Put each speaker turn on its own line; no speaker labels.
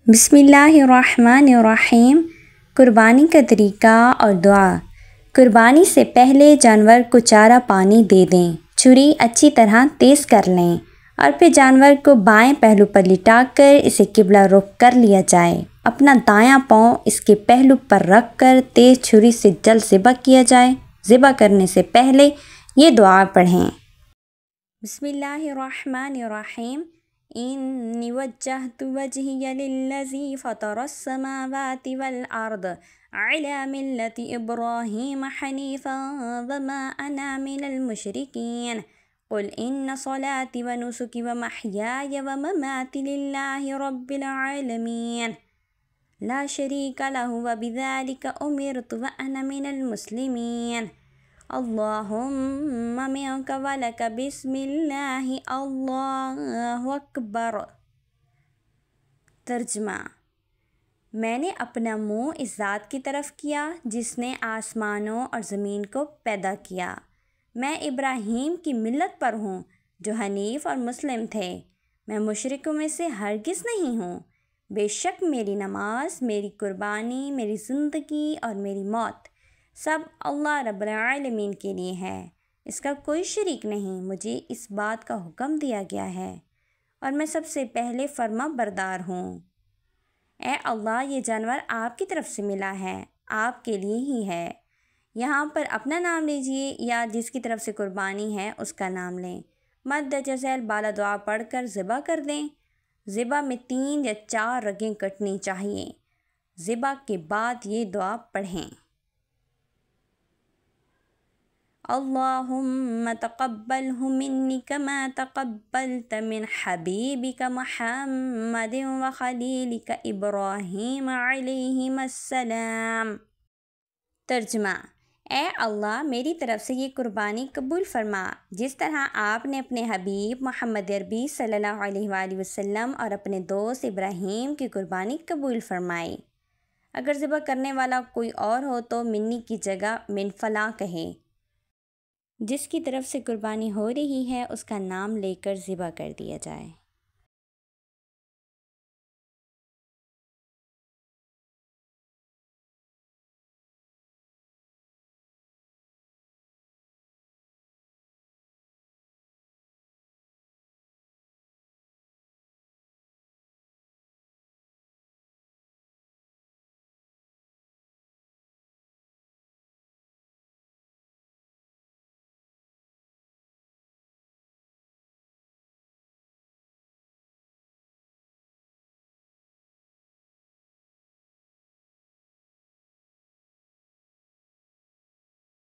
بسم اللہ الرحمن الرحیم۔ قربانی کا طریقہ اور دعا۔ قربانی سے پہلے جانور کو چارہ پانی دے دیں، چھری اچھی طرح تیز کر لیں اور پھر جانور کو بائیں پہلو پر لٹا کر اسے قبلہ رخ کر لیا جائے۔ اپنا دایاں پاؤں اس کے پہلو پر رکھ کر تیز چھری سے جلد ذبح کیا جائے۔ ذبح کرنے سے پہلے یہ دعا پڑھیں۔ بسم اللہ الرحمن الرحیم۔ انی وجہت وجہی للذی فطر السماوات والارض علی ملت ابراہیم حنیفا وما انا من المشرکین قل ان صلاتی ونسکی ومحیای ومماتی للہ رب العالمین لا شریک لہ وبذلک امرت وانا من المسلمین اللہم منک ولک بسم اللہ اللہ اکبر۔ ترجمہ: میں نے اپنا منہ اس ذات کی طرف کیا جس نے آسمانوں اور زمین کو پیدا کیا۔ میں ابراہیم کی ملت پر ہوں جو حنیف اور مسلم تھے۔ میں مشرکوں میں سے ہرگز نہیں ہوں۔ بے شک میری نماز، میری قربانی، میری زندگی اور میری موت سب اللہ رب العالمین کے لیے ہے۔ اس کا کوئی شریک نہیں۔ مجھے اس بات کا حکم دیا گیا ہے اور میں سب سے پہلے فرما بردار ہوں۔ اے اللہ، یہ جانور آپ کی طرف سے ملا ہے، آپ کے لیے ہی ہے۔ یہاں پر اپنا نام لیجئے یا جس کی طرف سے قربانی ہے اس کا نام لیں۔ مدرجہ ذیل بالا دعا پڑھ کر ذبح کر دیں۔ ذبح میں 3 یا 4 رگیں کٹنی چاہیے۔ ذبح کے بعد یہ دعا پڑھیں۔ اللہم تقبلہ منی کما تقبلت من حبیبک محمد وخلیلک ابراہیم علیہم السلام۔ ترجمہ: اے اللہ، میری طرف سے یہ قربانی قبول فرما جس طرح آپ نے اپنے حبیب محمد عربی صلی اللہ علیہ وآلہ وسلم اور اپنے دوست ابراہیم کی قربانی قبول فرمائی۔ اگر ذبح کرنے والا کوئی اور ہو تو منی کی جگہ من فلاں کہے۔ جس کی طرف سے قربانی ہو رہی ہے اس کا نام لے کر ذبح کر دیا جائے۔